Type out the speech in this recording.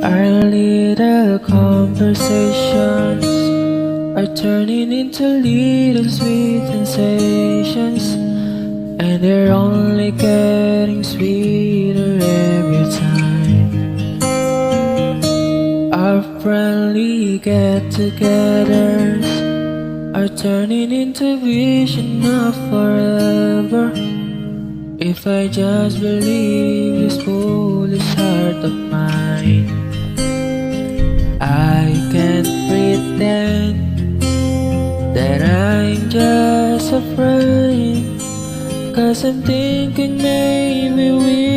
Our little conversations are turning into little sweet sensations, and they're only getting sweeter every time. Our friendly get-togethers are turning into vision of forever. If I just believe this foolish heart of mine, I can't pretend that I'm just afraid, 'cause I'm thinking maybe we